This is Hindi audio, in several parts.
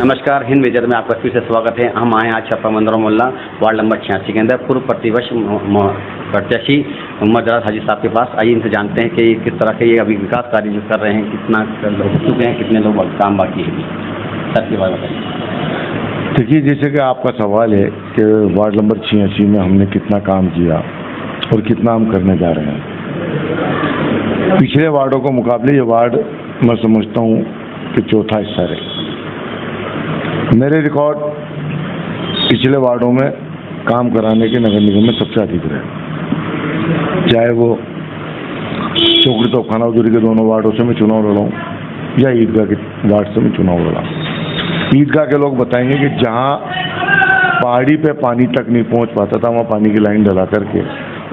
नमस्कार, हिंद विजय में आपका फिर से स्वागत है। हम आए आज छप्पा मंदिर मोहल्ला वार्ड नंबर 86 के अंदर पूर्व प्रतिवर्ष प्रत्याशी मोहम्मद जराद हाजी साहब के पास। आइए इनसे जानते हैं कि किस तरह के ये अभी विकास कार्य जो कर रहे हैं, कितना लोग हो चुके हैं, कितने लोग काम बाकी है, सर के बारे में बताइए। देखिए, जैसे कि आपका सवाल है कि वार्ड नंबर 86 में हमने कितना काम किया और कितना हम करने जा रहे हैं। पिछले वार्डों के मुकाबले ये वार्ड मैं समझता हूँ कि चौथा हिस्सा है। मेरे रिकॉर्ड पिछले वार्डों में काम कराने के नगर निगम में सबसे अधिक रहे, चाहे वो चौकड़ी तोपखाना उधरी के दोनों वार्डों से मैं चुनाव लड़ा हूँ या ईदगाह के वार्ड से मैं चुनाव लड़ा। ईदगाह के लोग बताएंगे कि जहाँ पहाड़ी पे पानी तक नहीं पहुँच पाता था, वहाँ पानी की लाइन डला करके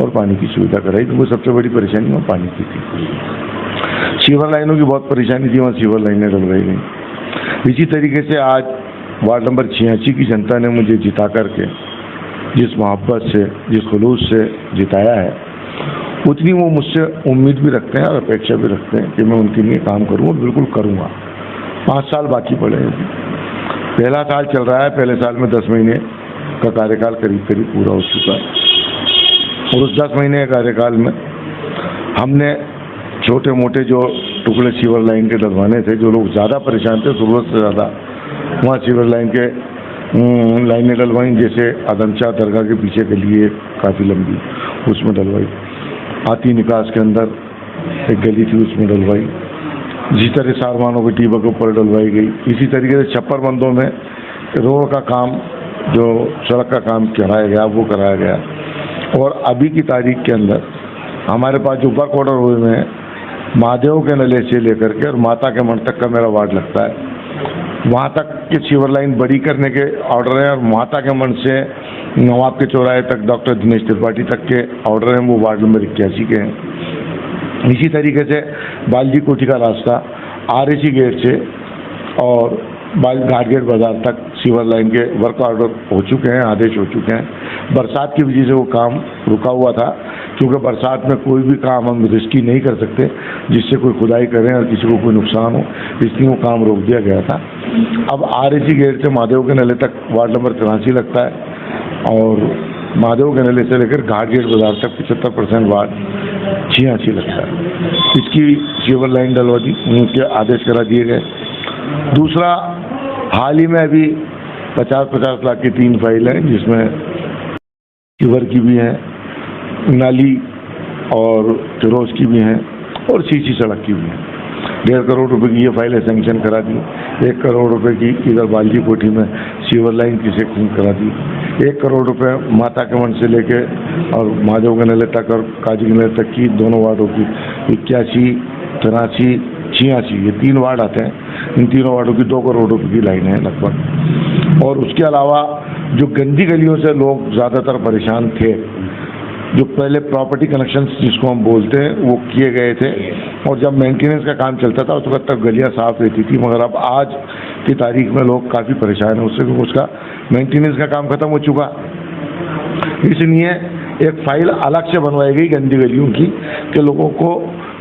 और पानी की सुविधा कराई। तो वो सबसे बड़ी परेशानी वहाँ पानी की थी। सीवर लाइनों की बहुत परेशानी थी, वहाँ सीवर लाइनें डलवाई गई। इसी तरीके से आज वार्ड नंबर 86 की जनता ने मुझे जिता करके जिस मोहब्बत से, जिस खुलूस से जिताया है, उतनी वो मुझसे उम्मीद भी रखते हैं और अपेक्षा भी रखते हैं कि मैं उनके लिए काम करूँ और बिल्कुल करूँगा। 5 साल बाकी पड़े हैं। पहला साल चल रहा है, पहले साल में 10 महीने का कार्यकाल करीब करीब पूरा हो चुका है और उस 10 महीने के कार्यकाल में हमने छोटे मोटे जो टुकड़े सीवर लाइन के डलवाने थे, जो लोग ज़्यादा परेशान थे, ज़रूरत से ज़्यादा, वहाँ सीवर लाइन के लाइनें डलवाई। जैसे आदमशाह दरगाह के पीछे के लिए काफ़ी लंबी, उसमें डलवाई। आती निकास के अंदर एक गली थी, उसमें डलवाई। जिस तरह सारवानों के टीबा के ऊपर डलवाई गई। इसी तरीके से छप्पर बंदों में रोड का काम, जो सड़क का काम कराया गया, वो कराया गया। और अभी की तारीख के अंदर हमारे पास जो वर्क ऑर्डर हुए हैं, महादेव के नले से लेकर के और माता के मन तक का मेरा वार्ड लगता है, वहाँ तक की सीवर लाइन बड़ी करने के ऑर्डर हैं। और माता के मन से नवाब के चौराहे तक डॉक्टर दिनेश त्रिपाठी तक के ऑर्डर हैं, वो वार्ड नंबर 81 के हैं। इसी तरीके से बालजी कोठी का रास्ता RAC गेट से और घाटगेट बाजार तक सीवर लाइन के वर्क ऑर्डर हो चुके हैं, आदेश हो चुके हैं। बरसात की वजह से वो काम रुका हुआ था, क्योंकि बरसात में कोई भी काम हम रिस्की नहीं कर सकते जिससे कोई खुदाई करें और किसी को कोई नुकसान हो, इसलिए वो काम रोक दिया गया था। अब RAC गेट से महादेव के नले तक वार्ड नंबर 83 लगता है और महादेव के नले से लेकर घाटगेट बाजार तक 75% वार्ड 86 लगता है। इसकी सीवर लाइन डलवा दी, उनके आदेश करा दिए गए। दूसरा, हाल ही में अभी 50-50 लाख की 3 फाइल हैं, जिसमें सीवर की भी है, नाली और फिरोज की भी हैं और CC सड़क की भी है। 1.5 करोड़ रुपए की ये फाइलें सैंक्शन करा दी। 1 करोड़ रुपए की इधर बालजी कोठी में सीवर लाइन की सैंक्शन करा दी। 1 करोड़ रुपए माता के मन से लेके और महादेव के नले तक और काजी के नले तक की दोनों वार्डों की 81, 83, 86 ये 3 वार्ड आते हैं। इन तीनों वार्डों की 2 करोड़ रुपए की लाइन है लगभग। और उसके अलावा जो गंदी गलियों से लोग ज़्यादातर परेशान थे, जो पहले प्रॉपर्टी कनेक्शंस जिसको हम बोलते हैं, वो किए गए थे। और जब मेंटेनेंस का काम चलता था उस वक्त तक गलियां साफ रहती थी, मगर अब आज की तारीख में लोग काफ़ी परेशान हैं उससे, क्योंकि उसका मेंटेनेंस का काम खत्म हो चुका। इसलिए एक फाइल अलग से बनवाई गई गंदी गलियों की, कि लोगों को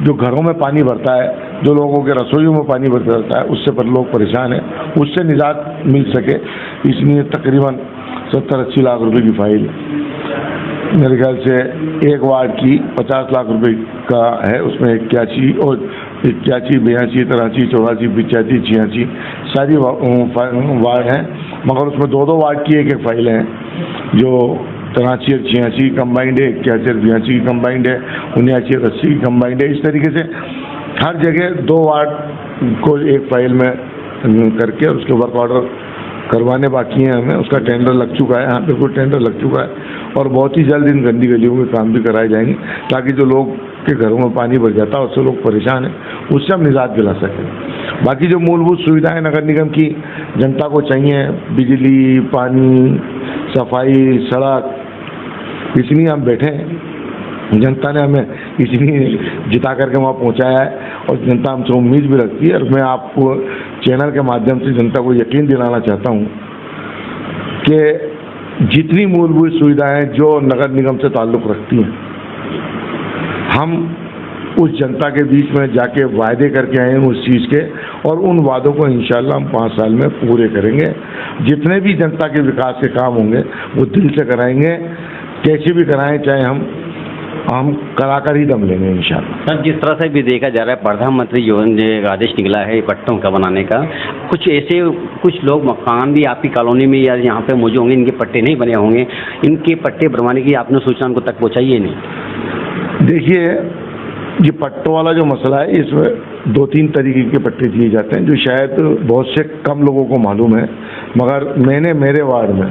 जो घरों में पानी भरता है, जो लोगों के रसोइयों में पानी भरता है, उससे पर लोग परेशान हैं, उससे निजात मिल सके। इसलिए तकरीबन 70-80 लाख रुपए की फाइल मेरे ख्याल से एक वार्ड की 50 लाख रुपए का है। उसमें 81 और 81, 82, 83, 84, 85, 86 सारी वार्ड हैं, मगर उसमें 2-2 वार्ड की एक फाइल है, जो 83 और 86 कंबाइंड है, 81 और 82 कंबाइंड है, 79 और 80 कंबाइंड है। इस तरीके से हर जगह 2 वार्ड को एक फाइल में करके उसके वर्क ऑर्डर करवाने बाकी हैं हमें। उसका टेंडर लग चुका है, यहाँ पे कोई टेंडर लग चुका है और बहुत ही जल्द इन गंदी गलियों में काम भी कराए जाएंगे, ताकि जो लोग के घरों में पानी भर जाता है, उससे लोग परेशान हैं, उससे हम निजात दिला सकें। बाकी जो मूलभूत सुविधाएं नगर निगम की जनता को चाहिए, बिजली, पानी, सफाई, सड़क, इसलिए हम बैठे हैं। जनता ने हमें इसलिए जिता करके वहाँ पहुँचाया है और जनता हमसे उम्मीद भी रखती है। और मैं आपको चैनल के माध्यम से जनता को यकीन दिलाना चाहता हूँ कि जितनी मूलभूत सुविधाएं जो नगर निगम से ताल्लुक़ रखती हैं, हम उस जनता के बीच में जाके वायदे करके आए हैं उस चीज़ के, और उन वादों को इंशाल्लाह हम 5 साल में पूरे करेंगे। जितने भी जनता के विकास के काम होंगे वो दिल से कराएंगे, कैसे भी कराएं, चाहे हम कराकर ही दम लेंगे इंशाल्लाह। सर, जिस तरह से भी देखा जा रहा है, प्रधानमंत्री जो आदेश निकला है पट्टों का बनाने का, कुछ लोग मकान भी आपकी कॉलोनी में या यहाँ पे मौजूद होंगे, इनके पट्टे नहीं बने होंगे, इनके पट्टे बनवाने की आपने सूचना उनको तक पहुँचाई है नहीं? देखिए, ये पट्टों वाला जो मसला है, इसमें 2-3 तरीके के पट्टे दिए जाते हैं जो शायद बहुत से कम लोगों को मालूम है, मगर मैंने मेरे वार्ड में,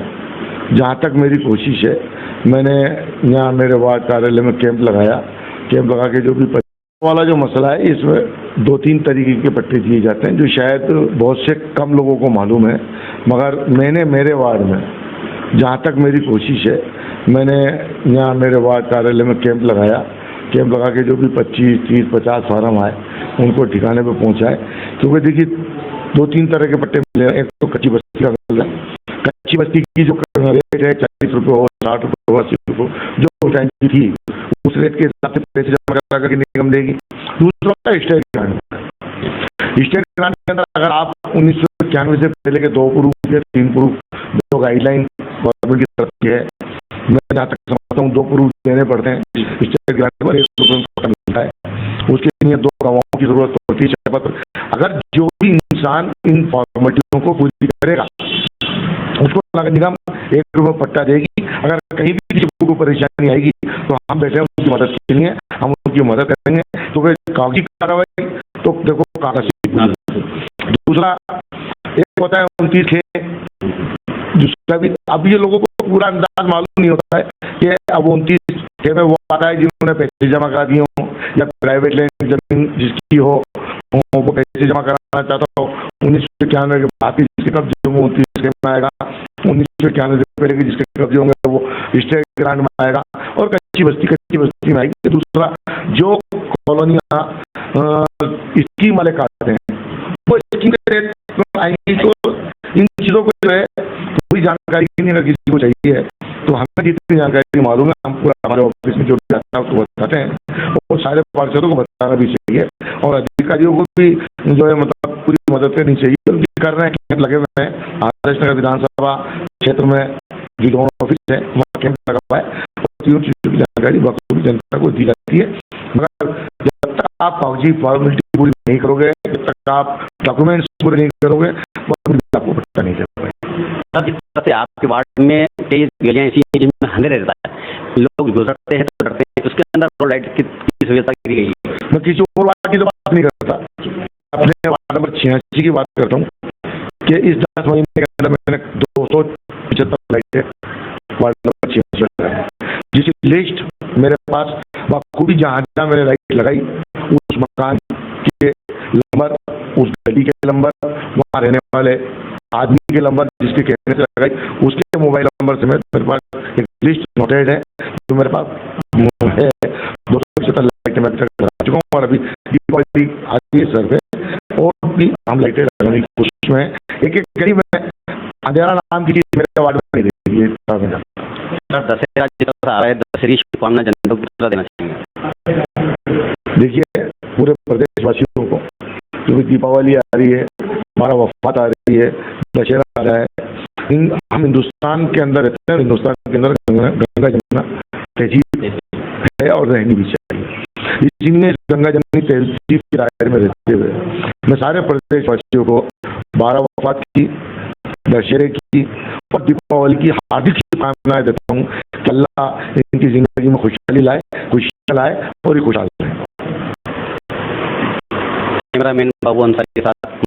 जहाँ तक मेरी कोशिश है, मैंने यहाँ मेरे वार्ड कार्यालय में कैंप लगा के जो भी पट्टों वाला जो मसला है, इसमें 2-3 तरीके के पट्टे दिए जाते हैं जो शायद बहुत से कम लोगों को मालूम है, मगर मैंने मेरे वार्ड में, जहाँ तक मेरी कोशिश है, मैंने यहाँ मेरे वार्ड कार्यालय में कैंप लगा के जो भी 25, 30, 50 फार्म आए उनको ठिकाने पे पहुंचाए। क्योंकि देखिए 2-3 तरह के पट्टे मिले हैं। एक तो कच्ची बस्ती का मिल रहा है, कच्ची बस्ती की जो रेट है 40 रुपये हो, 60 रुपये हो, 80 रुपये हो, जो टाइम की थी उस रेट के हिसाब से पैसे जमा करा करके निगम देगी। दूसरा होता है स्टेट ग्रांट। स्टेट ग्रांट के अंदर अगर आप 1991 से पहले के 2 प्रूफ या 3 प्रूफ जो गाइडलाइन गवर्नमेंट की तरफ की है, मैं जहाँ तक समझता हूँ 2 प्रूफ देने पड़ते हैं। स्टेट ग्रांट पर 1 रुपये मिलता है, उसके लिए 2 गवाहों की जरूरत पड़ती है। अगर जो भी इंसान इन फॉर्मेलिटियों को पूरी करेगा उसको नगर निगम 1 रुपये पट्टा देगी। अगर कहीं भी किसी को परेशानी आएगी तो हम बैठे हैं उनकी मदद के लिए, हम उनकी मदद करेंगे। तो वे कागजी कार्रवाई तो देखो कागज। दूसरा एक होता है 29 दूसरा भी, अब ये लोगों को पूरा अंदाज मालूम नहीं होता है कि अब 29 में वो आता है जिन्होंने पैसे जमा करा दिए हों या प्राइवेट लैंड जमीन जिसकी हो वो पैसे जमा कराना चाहता हो। 1991 के बाद जिसके कब्जे होंगे 29 में आएगा, 1991 से पहले के जिसके कब्जे होंगे वो स्टेट ग्रांट में आएगा, और कच्ची बस्ती में आएगी। दूसरा जो कॉलोनियाँ स्कीम वाले काटते हैं वो स्कीम के तहत आएंगी, तो इन चीज़ों को जो है पूरी जानकारी नहीं अगर किसी को चाहिए तो हमें जितनी जानकारी मालूम है हम पूरा हमारे ऑफिस में जो जाता है उसको बताते हैं, और सारे पार्षदों को बताना भी चाहिए और अधिकारियों को भी जो है मतलब पूरी मदद करनी चाहिए। उनकी कर रहे हैं, कैंप लगे हुए हैं। आदर्श नगर विधानसभा क्षेत्र में जो दोनों ऑफिस है वहाँ कैंप लगा हुआ है, और तीनों चीज़ों की जानकारी बखूबी जनता को दी जाती है। मगर जब तक आप कागजी फॉर्मेलिटी पूरी नहीं करोगे, जब तक आप डॉक्यूमेंट्स पूरे नहीं करोगे, आपको पट्टा नहीं चल पाएगा। जिस तरह से आपके वार्ड में कई गलियाँ ऐसी हैं जिनमें अंधेरे रहता है, लोग गुजरते हैं तो डरते हैं, उसके अंदर तो लाइट की सुविधा की गई है। मैं किसी और वार्ड की तो बात नहीं करता, अपने वार्ड नंबर 86 की बात करता हूँ कि इस 10 महीने के अंदर मैंने 275 लाइटें वार्ड नंबर 86 लगाई, जिसकी लिस्ट मेरे पास बखूबी जहाँ जहाँ मैंने लाइट लगाई उस मकान के नंबर, उस गली के नंबर, वहाँ रहने वाले आदमी के नंबर जिसके कहने से लगाई उसके मोबाइल नंबर से मेरे पास एक लिस्ट नोटेड है जो मेरे पास है। 275 लाइटें मैं लगा चुका हूँ, और अभी दीपावली आती है सर पे और भी हम लाइटें लगाने की कोशिश में। एक गली में अंधेरा नाम की चीज मेरे वार्ड में नहीं रहती है। सर, दशहरा जिस आ रहा है, दशहरे की शुभकामना जनता को कितना देना चाहिए? देखिए, पूरे प्रदेशवासियों को क्योंकि दीपावली आ रही है, हमारा वफात आ रही है, दशहरा आ रहा है, हम हिंदुस्तान के अंदर रहते हैं, हिंदुस्तान के अंदर गंगा जमुना तहजीब है और रहनी भी चाहिए। इसलिए गंगा जमुनी तहजीब के दायरे में रहते हुए मैं सारे प्रदेशवासियों को 12 वफात की, दशहरे की और दीपावली की हार्दिक शुभकामनाएं देता हूँ कि अल्लाह इनकी जिंदगी में खुशहाली लाए, खुशहाल लाए और खुशहाल रहे। कैमरामैन बाबू अंसारी के साथ